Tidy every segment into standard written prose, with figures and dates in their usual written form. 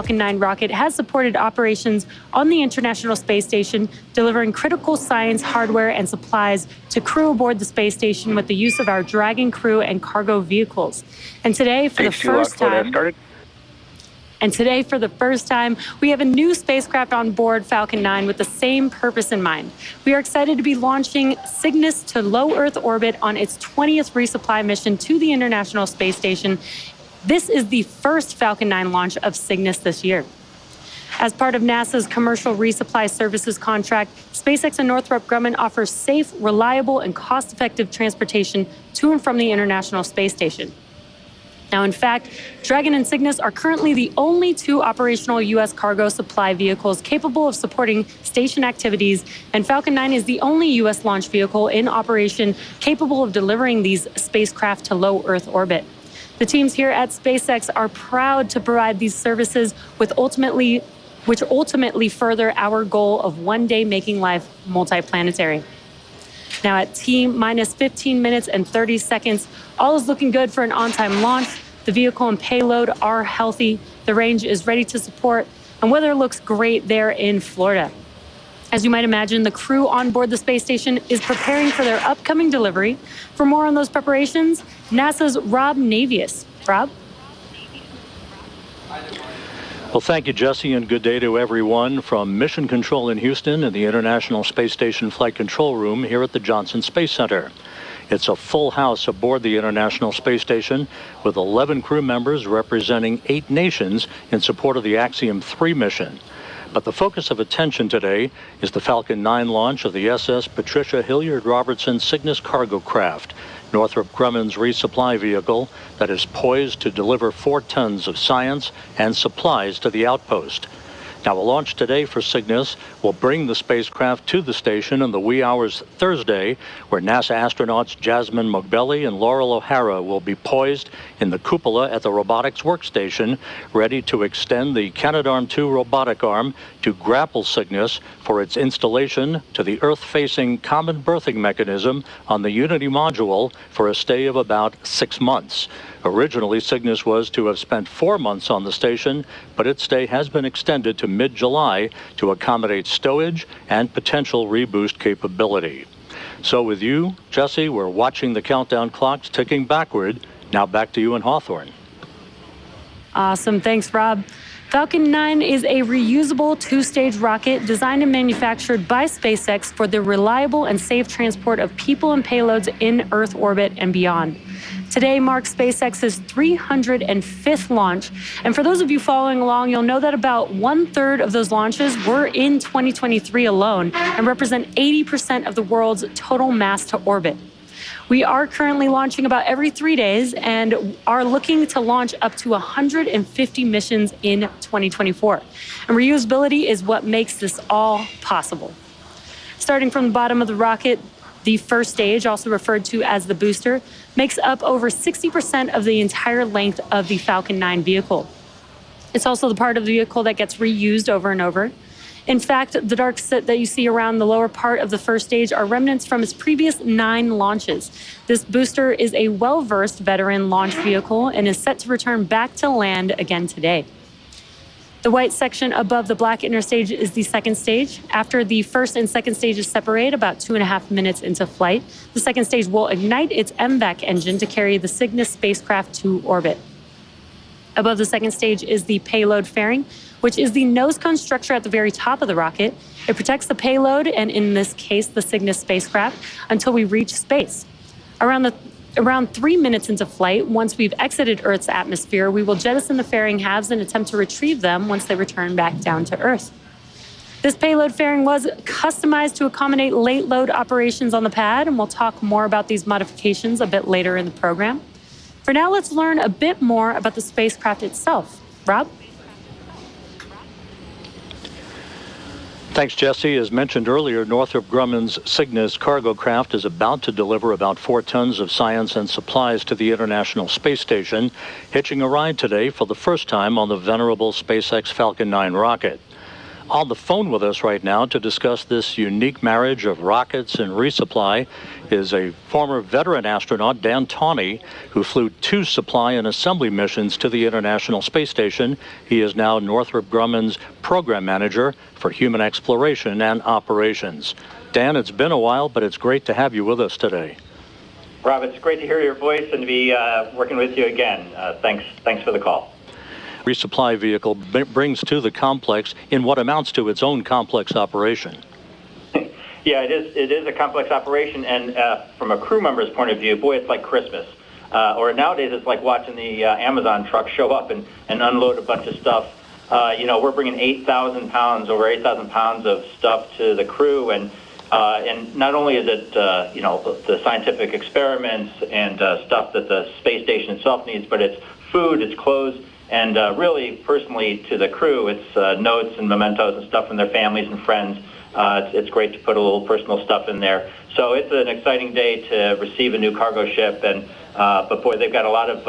Falcon 9 rocket has supported operations on the International Space Station, delivering critical science, hardware, and supplies to crew aboard the space station with the use of our Dragon crew and cargo vehicles. And today, for the first time, we have a new spacecraft on board Falcon 9 with the same purpose in mind. We are excited to be launching Cygnus to low Earth orbit on its 20th resupply mission to the International Space Station. This is the first Falcon 9 launch of Cygnus this year. As part of NASA's Commercial Resupply Services contract, SpaceX and Northrop Grumman offer safe, reliable, and cost-effective transportation to and from the International Space Station. Now, in fact, Dragon and Cygnus are currently the only two operational U.S. cargo supply vehicles capable of supporting station activities, and Falcon 9 is the only U.S. launch vehicle in operation capable of delivering these spacecraft to low Earth orbit. The teams here at SpaceX are proud to provide these services which ultimately further our goal of one day making life multiplanetary. Now at T-minus 15 minutes and 30 seconds, all is looking good for an on-time launch. The vehicle and payload are healthy, the range is ready to support, and weather looks great there in Florida. As you might imagine, the crew on board the space station is preparing for their upcoming delivery. For more on those preparations, NASA's Rob Navius. Rob? Well, thank you, Jesse, and good day to everyone from Mission Control in Houston and the International Space Station Flight Control Room here at the Johnson Space Center. It's a full house aboard the International Space Station with 11 crew members representing 8 nations in support of the Axiom 3 mission. But the focus of attention today is the Falcon 9 launch of the SS Patricia Hilliard Robertson Cygnus cargo craft, Northrop Grumman's resupply vehicle that is poised to deliver 4 tons of science and supplies to the outpost. Now, a launch today for Cygnus will bring the spacecraft to the station in the wee hours Thursday, where NASA astronauts Jasmine Mogbelli and Laurel O'Hara will be poised in the cupola at the robotics workstation, ready to extend the Canadarm2 robotic arm to grapple Cygnus for its installation to the Earth-facing common berthing mechanism on the Unity module for a stay of about 6 months. Originally, Cygnus was to have spent 4 months on the station, but its stay has been extended to mid-July to accommodate stowage and potential reboost capability. So with you, Jesse, we're watching the countdown clocks ticking backward. Now back to you in Hawthorne. Awesome. Thanks, Rob. Falcon 9 is a reusable 2-stage rocket designed and manufactured by SpaceX for the reliable and safe transport of people and payloads in Earth orbit and beyond. Today marks SpaceX's 305th launch, and for those of you following along, you'll know that about 1/3 of those launches were in 2023 alone and represent 80% of the world's total mass to orbit. We are currently launching about every 3 days and are looking to launch up to 150 missions in 2024. And reusability is what makes this all possible. Starting from the bottom of the rocket, the first stage, also referred to as the booster, makes up over 60% of the entire length of the Falcon 9 vehicle. It's also the part of the vehicle that gets reused over and over. In fact, the dark set that you see around the lower part of the first stage are remnants from its previous 9 launches. This booster is a well-versed veteran launch vehicle and is set to return back to land again today. The white section above the black inner stage is the second stage. After the first and second stages separate about 2.5 minutes into flight, the second stage will ignite its MVAC engine to carry the Cygnus spacecraft to orbit. Above the second stage is the payload fairing, which is the nose cone structure at the very top of the rocket. It protects the payload, and in this case, the Cygnus spacecraft, until we reach space. Around 3 minutes into flight, once we've exited Earth's atmosphere, we will jettison the fairing halves and attempt to retrieve them once they return back down to Earth. This payload fairing was customized to accommodate late load operations on the pad, and we'll talk more about these modifications a bit later in the program. For now, let's learn a bit more about the spacecraft itself. Rob? Thanks, Jesse. As mentioned earlier, Northrop Grumman's Cygnus cargo craft is about to deliver about 4 tons of science and supplies to the International Space Station, hitching a ride today for the first time on the venerable SpaceX Falcon 9 rocket. On the phone with us right now to discuss this unique marriage of rockets and resupply is a former veteran astronaut, Dan Tawney, who flew 2 supply and assembly missions to the International Space Station. He is now Northrop Grumman's program manager for human exploration and operations. Dan, it's been a while, but it's great to have you with us today. Rob, it's great to hear your voice and to be working with you again. Thanks for the call. Resupply vehicle brings to the complex in what amounts to its own complex operation. Yeah, it is a complex operation, and from a crew member's point of view, boy, it's like Christmas. Or nowadays, it's like watching the Amazon truck show up and unload a bunch of stuff. We're bringing 8,000 pounds, over 8,000 pounds of stuff to the crew, and not only is it the scientific experiments and stuff that the space station itself needs, but it's food, it's clothes. And really, personally, to the crew, it's notes and mementos and stuff from their families and friends. It's great to put a little personal stuff in there. So it's an exciting day to receive a new cargo ship. But boy, they've got a lot of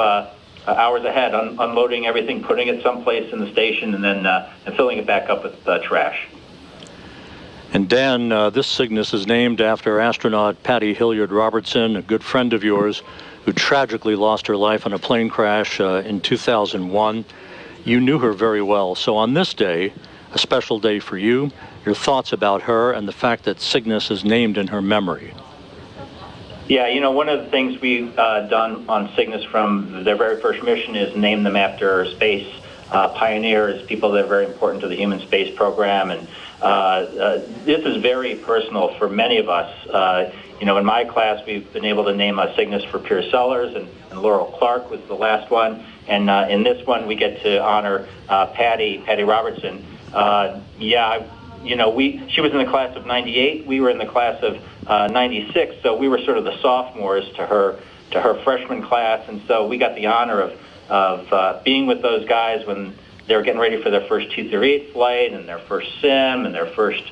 hours ahead, unloading everything, putting it someplace in the station, and then filling it back up with trash. And Dan, this Cygnus is named after astronaut Patty Hilliard Robertson, a good friend of yours, who tragically lost her life in a plane crash in 2001. You knew her very well. So on this day, a special day for you, your thoughts about her and the fact that Cygnus is named in her memory. Yeah, one of the things we've done on Cygnus from their very first mission is name them after space pioneers, people that are very important to the human space program. And this is very personal for many of us. In my class, we've been able to name a Cygnus for Pierce Sellers, and Laurel Clark was the last one. And in this one, we get to honor Patty Robertson. She was in the class of 98. We were in the class of 96, so we were sort of the sophomores to her freshman class. And so we got the honor of being with those guys when they were getting ready for their first 238 flight and their first sim and their first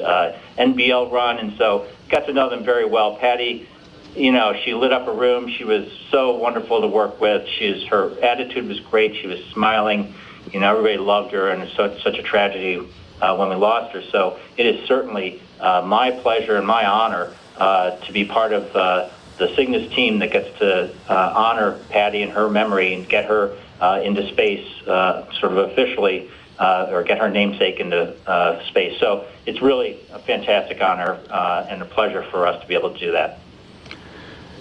NBL run, and so got to know them very well. Patty, she lit up a room. She was so wonderful to work with. Her attitude was great. She was smiling. Everybody loved her, and it's such a tragedy when we lost her. So it is certainly my pleasure and my honor to be part of the Cygnus team that gets to honor Patty and her memory and get her into space sort of officially, or get her namesake into space. So it's really a fantastic honor and a pleasure for us to be able to do that.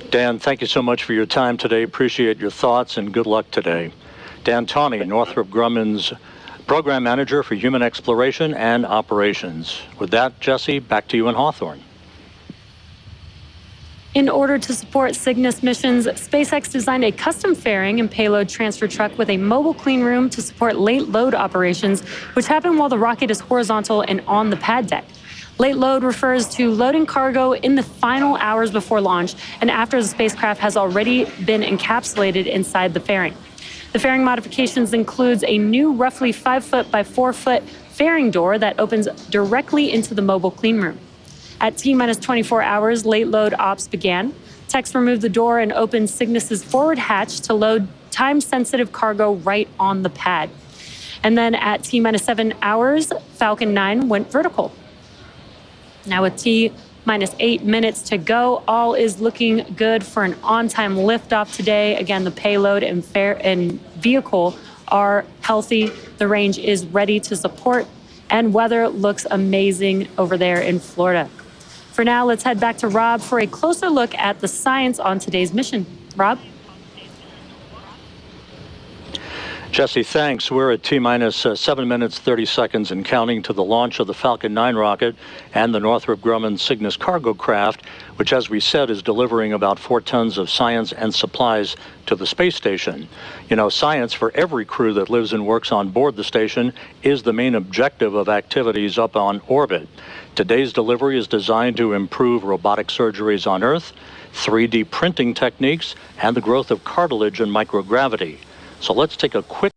Dan, thank you so much for your time today. Appreciate your thoughts and good luck today. Dan Tawney, Northrop Grumman's Program Manager for Human Exploration and Operations. With that, Jesse, back to you in Hawthorne. In order to support Cygnus missions, SpaceX designed a custom fairing and payload transfer truck with a mobile clean room to support late load operations, which happen while the rocket is horizontal and on the pad deck. Late load refers to loading cargo in the final hours before launch and after the spacecraft has already been encapsulated inside the fairing. The fairing modifications includes a new roughly 5-foot by 4-foot fairing door that opens directly into the mobile clean room. At T-minus 24 hours, late load ops began. Techs removed the door and opened Cygnus's forward hatch to load time-sensitive cargo right on the pad. And then at T-minus 7 hours, Falcon 9 went vertical. Now with T-minus 8 minutes to go, all is looking good for an on-time liftoff today. Again, the payload and vehicle are healthy. The range is ready to support, and weather looks amazing over there in Florida. For now, let's head back to Rob for a closer look at the science on today's mission. Rob? Jesse, thanks. We're at T-minus 7 minutes, 30 seconds and counting to the launch of the Falcon 9 rocket and the Northrop Grumman Cygnus cargo craft, which, as we said, is delivering about 4 tons of science and supplies to the space station. Science for every crew that lives and works on board the station is the main objective of activities up on orbit. Today's delivery is designed to improve robotic surgeries on Earth, 3D printing techniques, and the growth of cartilage and microgravity. So let's take a quick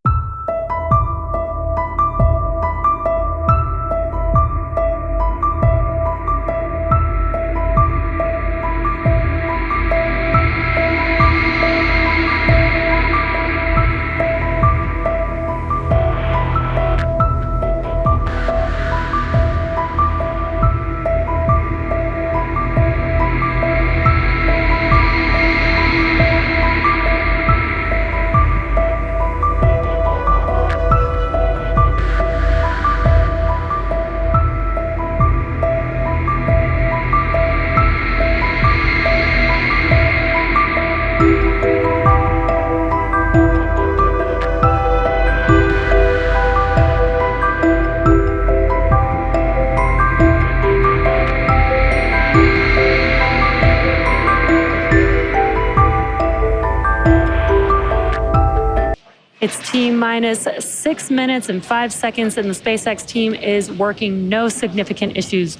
It's T-minus 6 minutes and 5 seconds, and the SpaceX team is working no significant issues.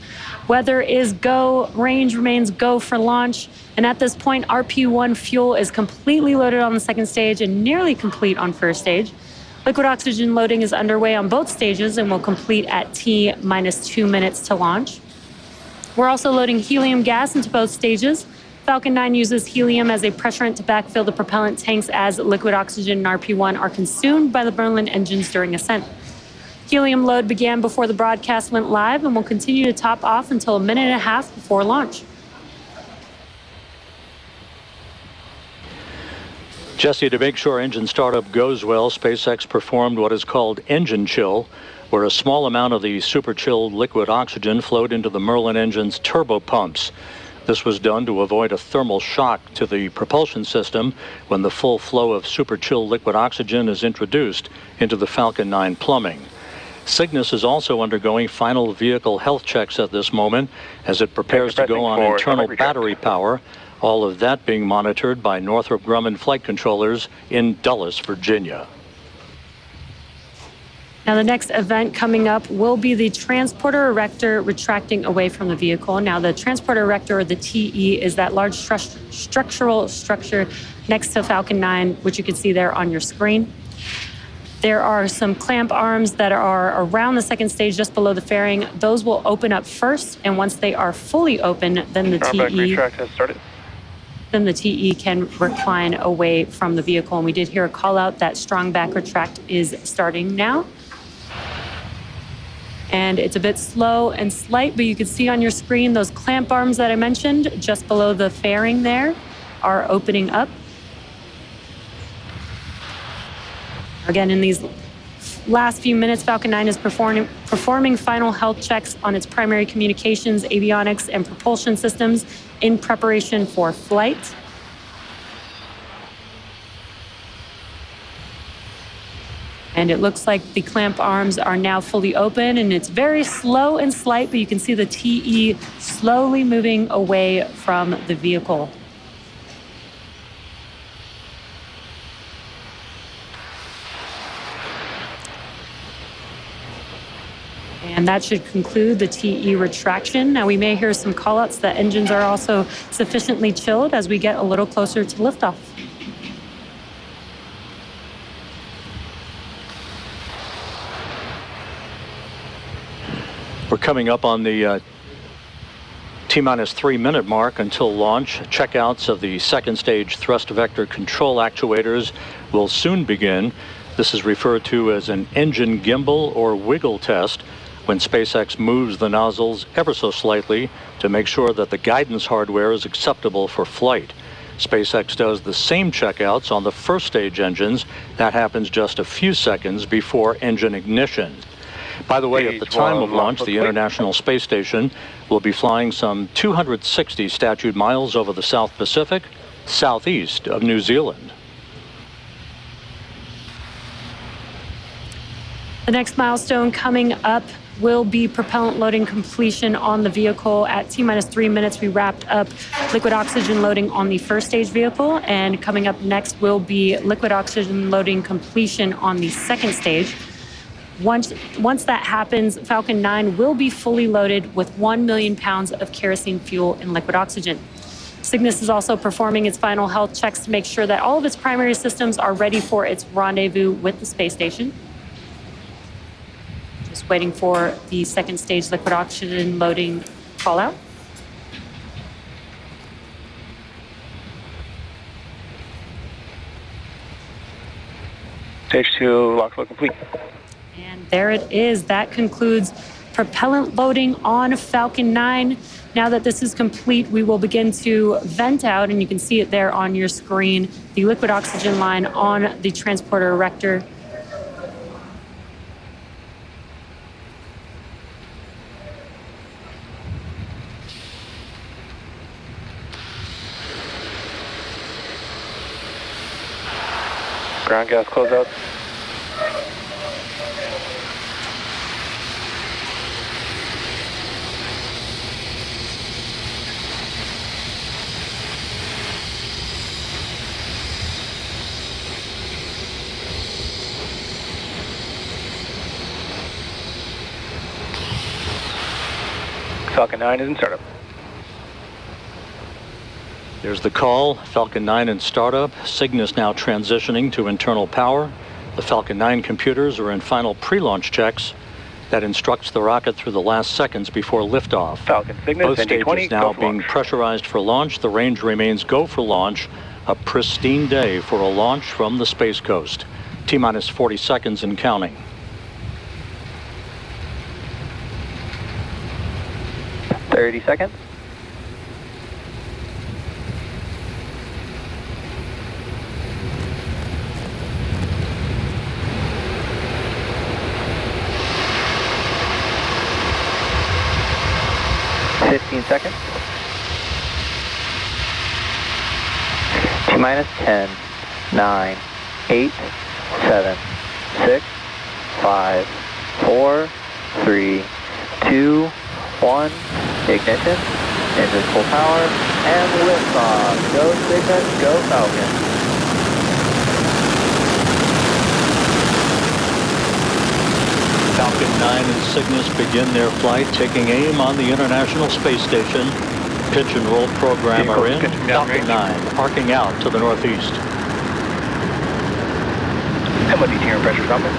Weather is go, range remains go for launch, and at this point, RP-1 fuel is completely loaded on the second stage and nearly complete on first stage. Liquid oxygen loading is underway on both stages and will complete at T-minus 2 minutes to launch. We're also loading helium gas into both stages. Falcon 9 uses helium as a pressurant to backfill the propellant tanks as liquid oxygen and RP-1 are consumed by the Merlin engines during ascent. Helium load began before the broadcast went live and will continue to top off until a minute and a half before launch. Jesse, to make sure engine startup goes well, SpaceX performed what is called engine chill, where a small amount of the super chilled liquid oxygen flowed into the Merlin engine's turbopumps. This was done to avoid a thermal shock to the propulsion system when the full flow of super chilled liquid oxygen is introduced into the Falcon 9 plumbing. Cygnus is also undergoing final vehicle health checks at this moment as it prepares to go on internal battery power, all of that being monitored by Northrop Grumman flight controllers in Dulles, Virginia. Now, the next event coming up will be the transporter erector retracting away from the vehicle. Now, the transporter erector, or the TE, is that large structural structure next to Falcon 9, which you can see there on your screen. There are some clamp arms that are around the second stage just below the fairing. Those will open up first, and once they are fully open, then the TE can recline away from the vehicle. And we did hear a call out that strong back retract is starting now. And it's a bit slow and slight, but you can see on your screen those clamp arms that I mentioned just below the fairing there are opening up. Again, in these last few minutes, Falcon 9 is performing final health checks on its primary communications, avionics, and propulsion systems in preparation for flight. And it looks like the clamp arms are now fully open, and it's very slow and slight, but you can see the TE slowly moving away from the vehicle. And that should conclude the TE retraction. Now, we may hear some callouts that engines are also sufficiently chilled as we get a little closer to liftoff. We're coming up on the T-minus 3 minute mark until launch. Checkouts of the second stage thrust vector control actuators will soon begin. This is referred to as an engine gimbal or wiggle test, when SpaceX moves the nozzles ever so slightly to make sure that the guidance hardware is acceptable for flight. SpaceX does the same checkouts on the first stage engines. That happens just a few seconds before engine ignition. By the way, at the time of launch, the International Space Station will be flying some 260 statute miles over the South Pacific, southeast of New Zealand. The next milestone coming up will be propellant loading completion on the vehicle. At T-minus 3 minutes, we wrapped up liquid oxygen loading on the first stage vehicle, and coming up next will be liquid oxygen loading completion on the second stage. Once that happens, Falcon 9 will be fully loaded with 1 million pounds of kerosene fuel and liquid oxygen. Cygnus is also performing its final health checks to make sure that all of its primary systems are ready for its rendezvous with the space station. Just waiting for the second stage liquid oxygen loading call out. Stage 2 lock flow complete. And there it is. That concludes propellant loading on Falcon 9. Now that this is complete, we will begin to vent out, and you can see it there on your screen, the liquid oxygen line on the transporter erector. Ground gas closeout. Falcon 9 is in startup. There's the call. Falcon 9 in startup. Cygnus now transitioning to internal power. The Falcon 9 computers are in final pre-launch checks. That instructs the rocket through the last seconds before liftoff. Falcon Cygnus, Both NG-20, stages now go for being launch. pressurized for launch. The range remains go for launch. A pristine day for a launch from the Space Coast. T-minus 40 seconds and counting. 30 seconds. Seconds. T-minus 10, 9, 8, 7, 6, 5, 4, 3, 2, 1. Ignition. Engines full power. And liftoff. Go Cygnus, go Falcon. Falcon 9 and Cygnus begin their flight, taking aim on the International Space Station. Pitch and roll program are in. Falcon 9 arcing out to the northeast. MOD team pressure dropping.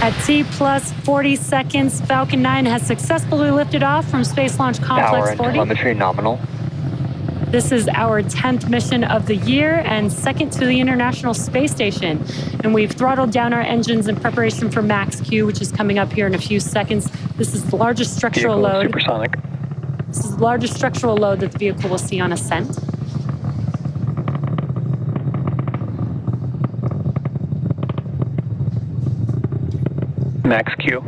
At T plus 40 seconds, Falcon 9 has successfully lifted off from Space Launch Complex Power and 40. telemetry nominal. This is our 10th mission of the year and second to the International Space Station. And we've throttled down our engines in preparation for Max Q, which is coming up here in a few seconds. This is the largest structural Vehicle load. supersonic. This is the largest structural load that the vehicle will see on ascent. Max Q.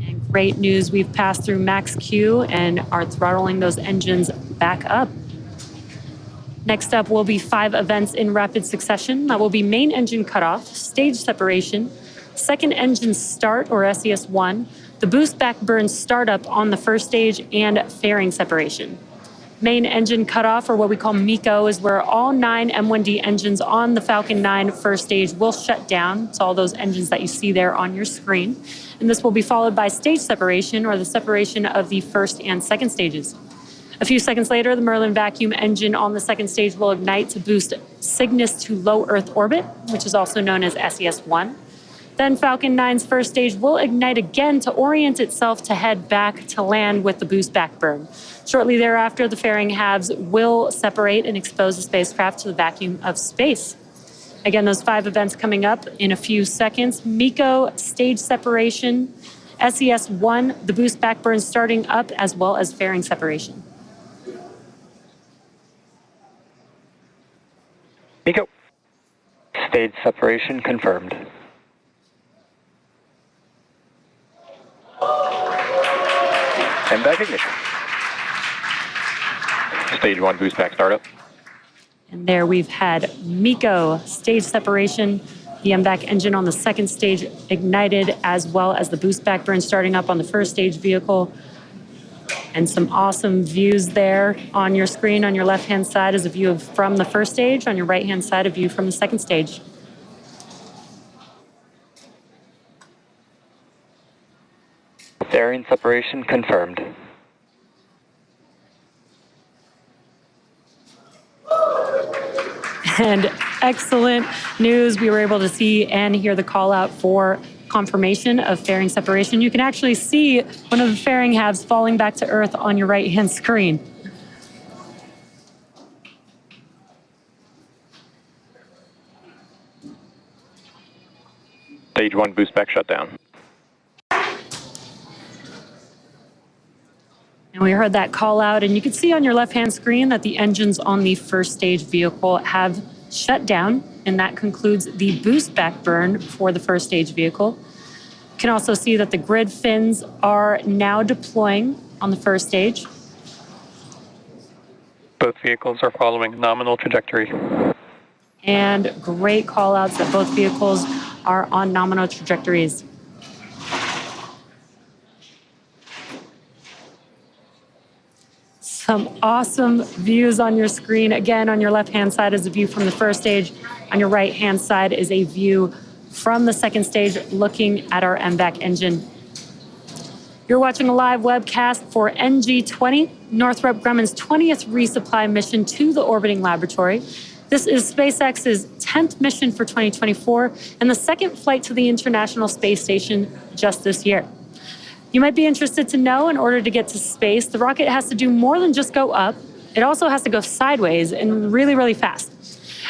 And great news, we've passed through Max Q and are throttling those engines back up. Next up will be 5 events in rapid succession. That will be main engine cutoff, stage separation, second engine start or SES-1, the boost backburn startup on the first stage, and fairing separation. Main engine cutoff, or what we call MECO, is where all 9 M1D engines on the Falcon 9 first stage will shut down. It's all those engines that you see there on your screen. And this will be followed by stage separation, or the separation of the first and second stages. A few seconds later, the Merlin vacuum engine on the second stage will ignite to boost Cygnus to low Earth orbit, which is also known as SES-1. Then Falcon 9's first stage will ignite again to orient itself to head back to land with the boost backburn. Shortly thereafter, the fairing halves will separate and expose the spacecraft to the vacuum of space. Again, those 5 events coming up in a few seconds. MECO, stage separation, SES-1, the boost backburn starting up, as well as fairing separation. MECO. Stage separation confirmed. And back ignition. Stage 1 boost back startup. And there we've had MECO, stage separation, the MVAC engine on the second stage ignited, as well as the boost backburn starting up on the first stage vehicle. And some awesome views there on your screen. On your left-hand side is a view from the first stage. On your right-hand side, a view from the second stage. Fairing separation confirmed. And excellent news. We were able to see and hear the call out for confirmation of fairing separation. You can actually see one of the fairing halves falling back to Earth on your right-hand screen. Stage 1 boost back shutdown. And we heard that call out, and you can see on your left-hand screen that the engines on the first stage vehicle have shut down, and that concludes the boost backburn for the first stage vehicle. You can also see that the grid fins are now deploying on the first stage. Both vehicles are following nominal trajectory. And great call outs that both vehicles are on nominal trajectories. Some awesome views on your screen. Again, on your left-hand side is a view from the first stage. On your right-hand side is a view from the second stage looking at our MVAC engine. You're watching a live webcast for NG-20, Northrop Grumman's 20th resupply mission to the orbiting laboratory. This is SpaceX's 10th mission for 2024 and the second flight to the International Space Station just this year. You might be interested to know, in order to get to space, the rocket has to do more than just go up. It also has to go sideways and really, really fast.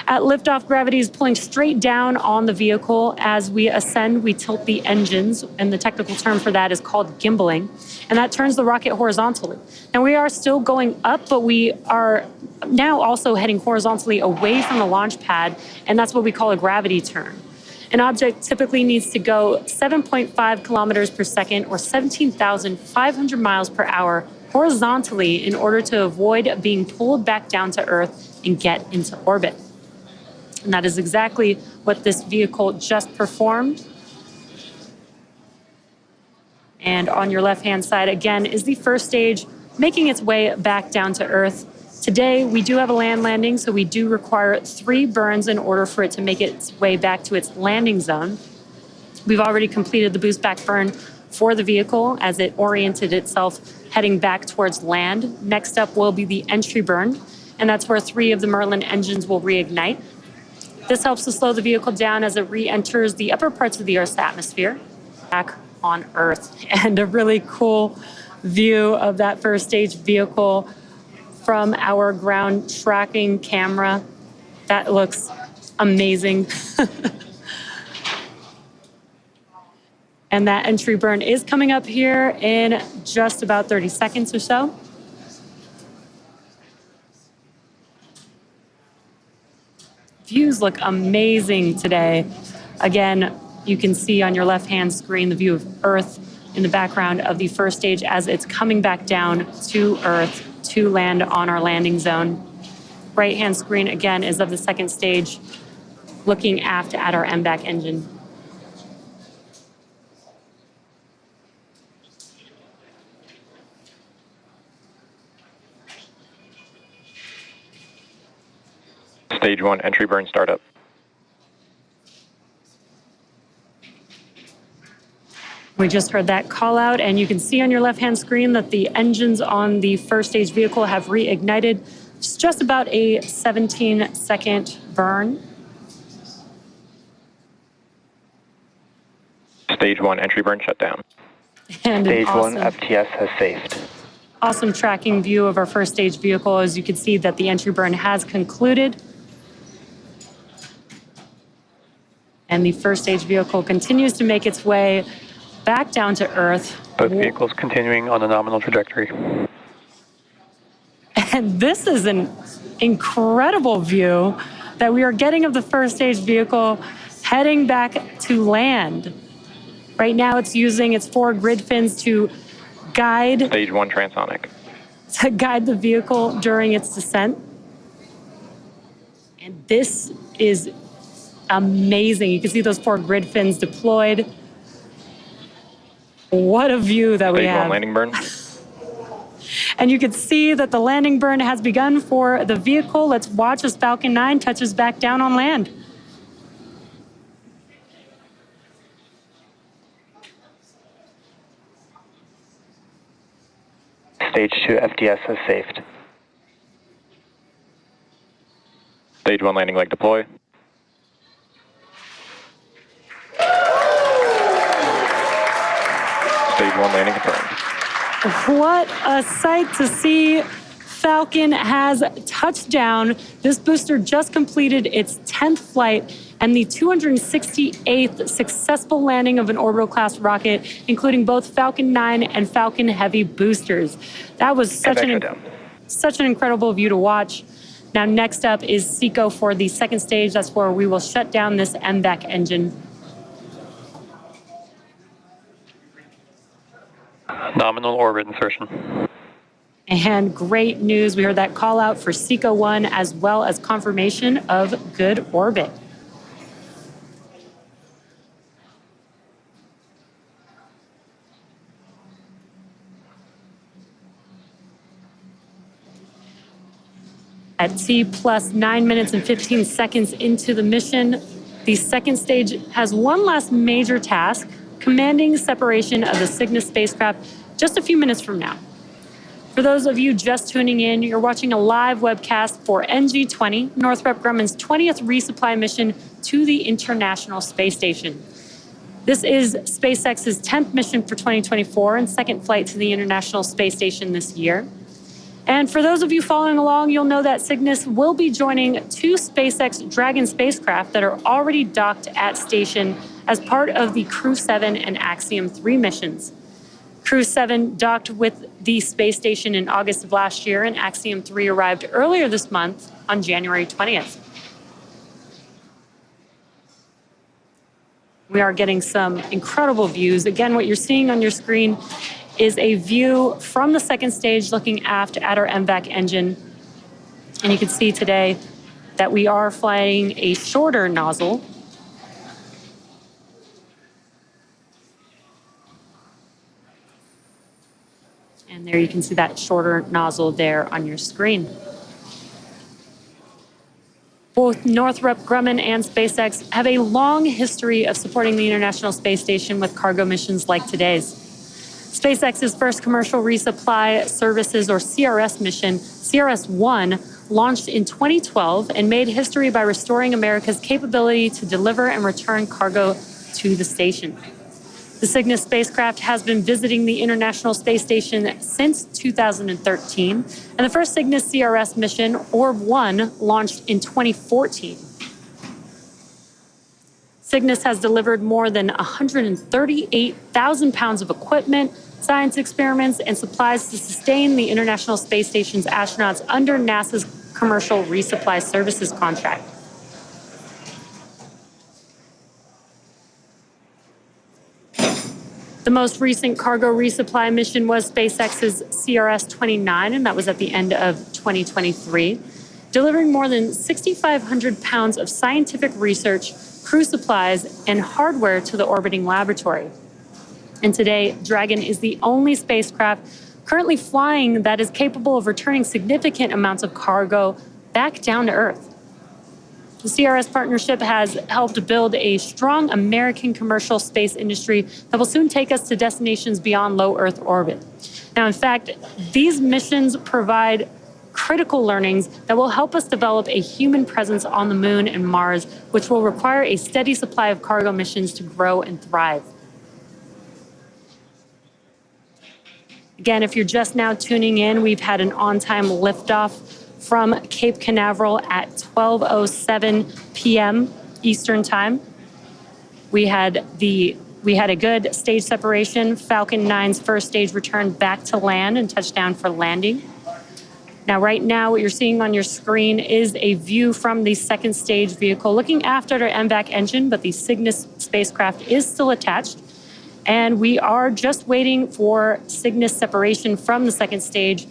At liftoff, gravity is pulling straight down on the vehicle. As we ascend, we tilt the engines, and the technical term for that is called gimbaling, and that turns the rocket horizontally. Now, we are still going up, but we are now also heading horizontally away from the launch pad, and that's what we call a gravity turn. An object typically needs to go 7.5 kilometers per second or 17,500 miles per hour horizontally in order to avoid being pulled back down to Earth and get into orbit. And that is exactly what this vehicle just performed. And on your left-hand side, again, is the first stage making its way back down to Earth. Today, we do have a land landing, so we do require 3 burns in order for it to make its way back to its landing zone. We've already completed the boost back burn for the vehicle as it oriented itself heading back towards land. Next up will be the entry burn, and that's where 3 of the Merlin engines will reignite. This helps to slow the vehicle down as it re-enters the upper parts of the Earth's atmosphere back on Earth. And a really cool view of that first stage vehicle from our ground tracking camera. That looks amazing. And that entry burn is coming up here in just about 30 seconds or so. Views look amazing today. Again, you can see on your left-hand screen the view of Earth in the background of the first stage as it's coming back down to Earth to land on our landing zone. Right-hand screen, again, is of the second stage, looking aft at our MVAC engine. Stage 1 entry burn startup. We just heard that call out, and you can see on your left-hand screen that the engines on the first stage vehicle have reignited. It's just about a 17-second burn. Stage 1 entry burn shutdown. And Stage awesome, 1 FTS has saved. Awesome tracking view of our first stage vehicle. As you can see that the entry burn has concluded. And the first stage vehicle continues to make its way back down to Earth. Both vehicles continuing on a nominal trajectory. And this is an incredible view that we are getting of the first stage vehicle heading back to land. Right now it's using its 4 grid fins to guide Stage 1 transonic. the vehicle during its descent. And this is amazing. You can see those 4 grid fins deployed. What a view that we have. Stage 1 landing burn. And you can see that the landing burn has begun for the vehicle. Let's watch as Falcon 9 touches back down on land. Stage 2 FTS has saved. Stage 1 landing leg deploy. Stage 1 landing confirmed. What a sight to see. Falcon has touched down. This booster just completed its 10th flight and the 268th successful landing of an orbital-class rocket, including both Falcon 9 and Falcon Heavy boosters. That was such an incredible view to watch. Now, next up is SECO for the second stage. That's where we will shut down this MVAC engine. Nominal orbit insertion. And great news, we heard that call out for SECO 1 as well as confirmation of good orbit. At T plus 9 minutes and 15 seconds into the mission, the second stage has one last major task, commanding separation of the Cygnus spacecraft just a few minutes from now. For those of you just tuning in, you're watching a live webcast for NG-20, Northrop Grumman's 20th resupply mission to the International Space Station. This is SpaceX's 10th mission for 2024 and second flight to the International Space Station this year. And for those of you following along, you'll know that Cygnus will be joining two SpaceX Dragon spacecraft that are already docked at station as part of the Crew 7 and Axiom 3 missions. Crew 7 docked with the space station in August of last year, and Axiom 3 arrived earlier this month on January 20th. We are getting some incredible views. Again, what you're seeing on your screen is a view from the second stage looking aft at our MVAC engine. And you can see today that we are flying a shorter nozzle. And there you can see that shorter nozzle there on your screen. Both Northrop Grumman and SpaceX have a long history of supporting the International Space Station with cargo missions like today's. SpaceX's first Commercial Resupply Services, or CRS mission, CRS-1, launched in 2012 and made history by restoring America's capability to deliver and return cargo to the station. The Cygnus spacecraft has been visiting the International Space Station since 2013, and the first Cygnus CRS mission, Orb-1, launched in 2014. Cygnus has delivered more than 138,000 pounds of equipment, science experiments, and supplies to sustain the International Space Station's astronauts under NASA's Commercial Resupply Services contract. The most recent cargo resupply mission was SpaceX's CRS-29, and that was at the end of 2023, delivering more than 6,500 pounds of scientific research, crew supplies, and hardware to the orbiting laboratory. And today, Dragon is the only spacecraft currently flying that is capable of returning significant amounts of cargo back down to Earth. The CRS partnership has helped build a strong American commercial space industry that will soon take us to destinations beyond low Earth orbit. Now, in fact, these missions provide critical learnings that will help us develop a human presence on the Moon and Mars, which will require a steady supply of cargo missions to grow and thrive. Again, if you're just now tuning in, we've had an on-time liftoff from Cape Canaveral at 12:07 p.m. Eastern Time. We had a good stage separation. Falcon 9's first stage returned back to land and touched down for landing. Now, right now, what you're seeing on your screen is a view from the second stage vehicle looking after our MVAC engine, but the Cygnus spacecraft is still attached. And we are just waiting for Cygnus separation from the second stage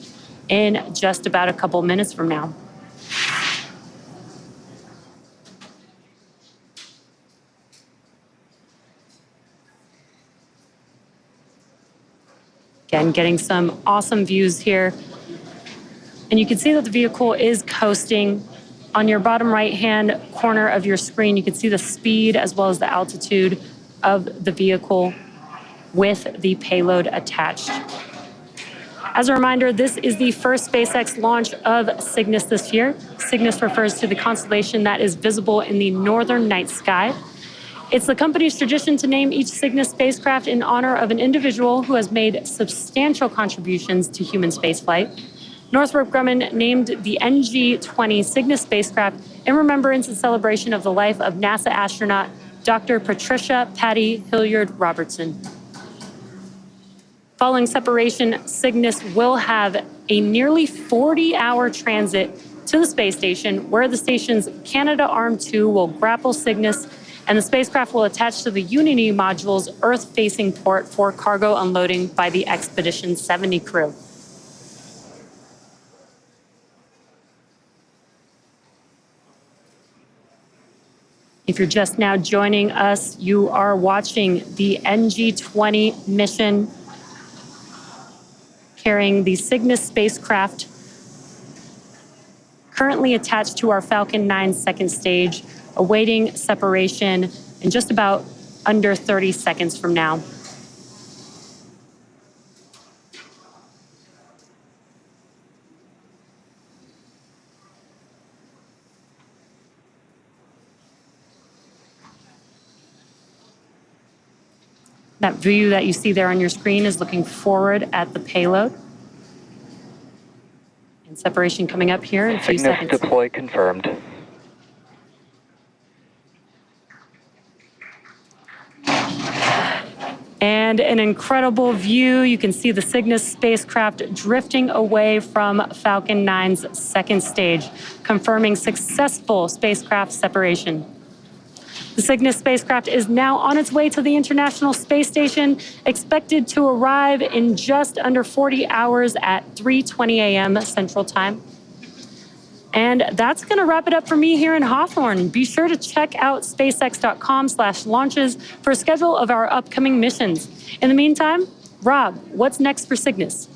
in just about a couple minutes from now. Again, getting some awesome views here. And you can see that the vehicle is coasting. On your bottom right-hand corner of your screen, you can see the speed as well as the altitude of the vehicle with the payload attached. As a reminder, this is the first SpaceX launch of Cygnus this year. Cygnus refers to the constellation that is visible in the northern night sky. It's the company's tradition to name each Cygnus spacecraft in honor of an individual who has made substantial contributions to human spaceflight. Northrop Grumman named the NG-20 Cygnus spacecraft in remembrance and celebration of the life of NASA astronaut Dr. Patricia Patty Hilliard Robertson. Following separation, Cygnus will have a nearly 40-hour transit to the space station, where the station's Canadarm2 will grapple Cygnus, and the spacecraft will attach to the Unity module's Earth-facing port for cargo unloading by the Expedition 70 crew. If you're just now joining us, you are watching the NG-20 mission carrying the Cygnus spacecraft currently attached to our Falcon 9 second stage, awaiting separation in just about under 30 seconds from now. That view that you see there on your screen is looking forward at the payload. And separation coming up here in a few Cygnus seconds. deploy confirmed. And an incredible view. You can see the Cygnus spacecraft drifting away from Falcon 9's second stage, confirming successful spacecraft separation. The Cygnus spacecraft is now on its way to the International Space Station, expected to arrive in just under 40 hours at 3:20 a.m. Central Time. And that's going to wrap it up for me here in Hawthorne. Be sure to check out spacex.com/launches for a schedule of our upcoming missions. In the meantime, Rob, what's next for Cygnus?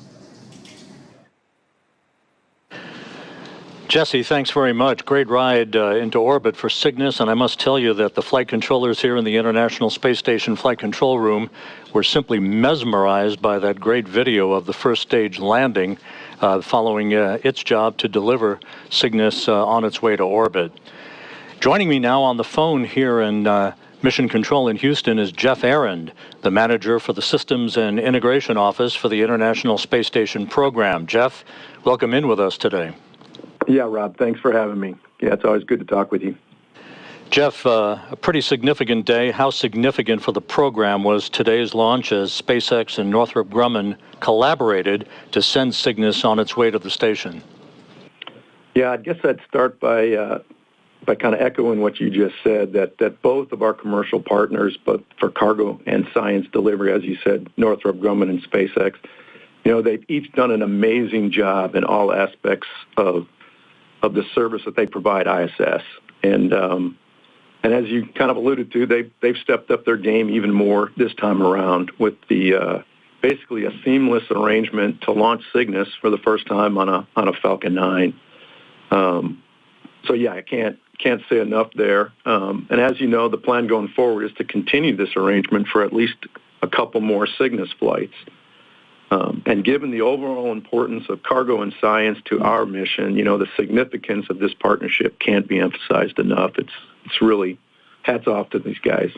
Jesse, thanks very much. Great ride into orbit for Cygnus, and I must tell you that the flight controllers here in the International Space Station Flight Control Room were simply mesmerized by that great video of the first stage landing following its job to deliver Cygnus on its way to orbit. Joining me now on the phone here in Mission Control in Houston is Jeff Arend, the manager for the Systems and Integration Office for the International Space Station program. Jeff, welcome in with us today. Yeah, Rob, thanks for having me. Yeah, it's always good to talk with you. Jeff, a pretty significant day. How significant for the program was today's launch as SpaceX and Northrop Grumman collaborated to send Cygnus on its way to the station? Yeah, I guess I'd start by kind of echoing what you just said, that both of our commercial partners, but for cargo and science delivery, as you said, Northrop Grumman and SpaceX, they've each done an amazing job in all aspects of the service that they provide ISS. And as you kind of alluded to, they've stepped up their game even more this time around with the basically a seamless arrangement to launch Cygnus for the first time on a Falcon 9. So yeah, I can't say enough there. And as you know, the plan going forward is to continue this arrangement for at least a couple more Cygnus flights. And given the overall importance of cargo and science to our mission, the significance of this partnership can't be emphasized enough. It's really hats off to these guys.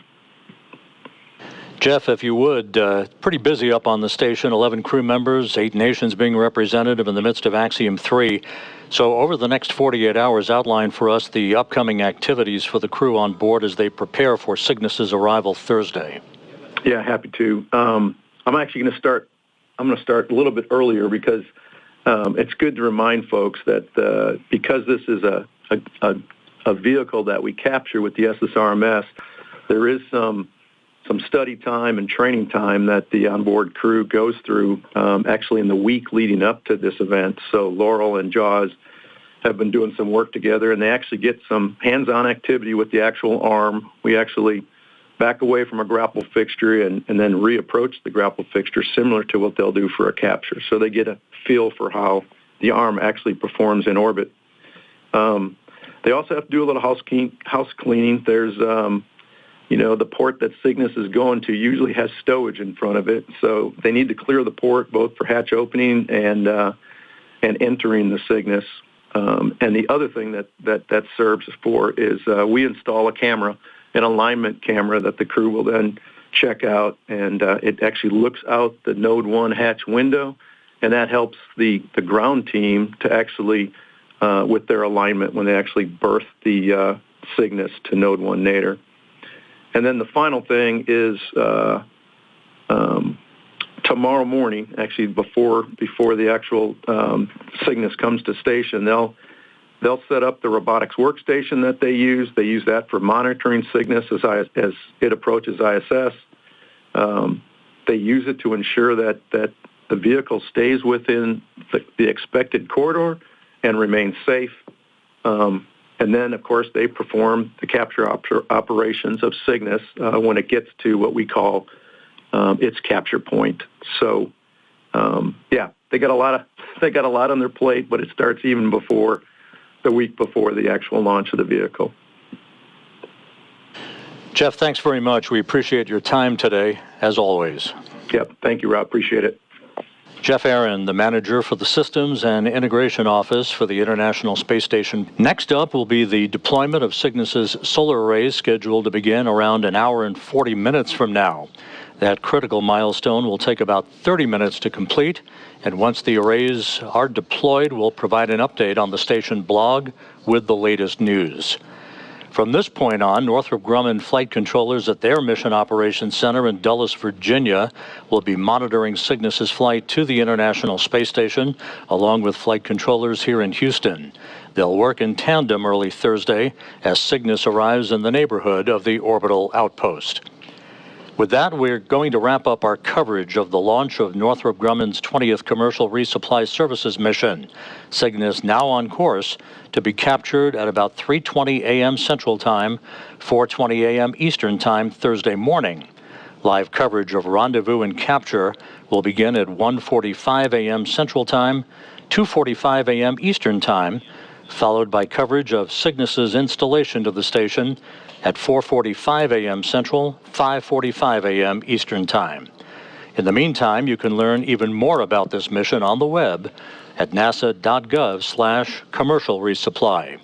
Jeff, if you would, pretty busy up on the station, 11 crew members, 8 nations being represented in the midst of Axiom 3. So over the next 48 hours, outline for us the upcoming activities for the crew on board as they prepare for Cygnus's arrival Thursday. Yeah, happy to. I'm actually going to start a little bit earlier because it's good to remind folks that because this is a vehicle that we capture with the SSRMS, there is some study time and training time that the onboard crew goes through actually in the week leading up to this event. So Laurel and Jaws have been doing some work together, and they actually get some hands-on activity with the actual arm. We actually back away from a grapple fixture and then reapproach the grapple fixture, similar to what they'll do for a capture. So they get a feel for how the arm actually performs in orbit. They also have to do a little house cleaning. There's, the port that Cygnus is going to usually has stowage in front of it. So they need to clear the port both for hatch opening and entering the Cygnus. And the other thing that serves for is we install a camera, an alignment camera that the crew will then check out, and it actually looks out the Node 1 hatch window, and that helps the ground team to actually, with their alignment, when they actually berth the Cygnus to Node 1 nadir. And then the final thing is tomorrow morning, actually before the actual Cygnus comes to station, they'll set up the robotics workstation that they use. They use that for monitoring Cygnus as it approaches ISS. They use it to ensure that the vehicle stays within the expected corridor and remains safe. And then, of course, they perform the capture operations of Cygnus when it gets to what we call its capture point. So, they got a lot on their plate, but it starts even before a week before the actual launch of the vehicle. Jeff, thanks very much. We appreciate your time today, as always. Yep. Thank you, Rob. Appreciate it. Jeff Aaron, the manager for the Systems and Integration Office for the International Space Station. Next up will be the deployment of Cygnus's solar arrays, scheduled to begin around an hour and 40 minutes from now. That critical milestone will take about 30 minutes to complete, and once the arrays are deployed, we'll provide an update on the station blog with the latest news. From this point on, Northrop Grumman flight controllers at their Mission Operations Center in Dulles, Virginia, will be monitoring Cygnus's flight to the International Space Station, along with flight controllers here in Houston. They'll work in tandem early Thursday as Cygnus arrives in the neighborhood of the orbital outpost. With that, we're going to wrap up our coverage of the launch of Northrop Grumman's 20th Commercial Resupply Services mission. Cygnus now on course to be captured at about 3:20 a.m. Central Time, 4:20 a.m. Eastern Time Thursday morning. Live coverage of rendezvous and capture will begin at 1:45 a.m. Central Time, 2:45 a.m. Eastern Time, followed by coverage of Cygnus's installation to the station at 4:45 a.m. Central, 5:45 a.m. Eastern Time. In the meantime, you can learn even more about this mission on the web at nasa.gov/commercial resupply.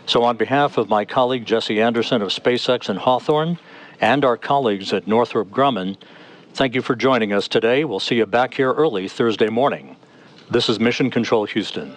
So on behalf of my colleague Jesse Anderson of SpaceX in Hawthorne and our colleagues at Northrop Grumman, thank you for joining us today. We'll see you back here early Thursday morning. This is Mission Control Houston.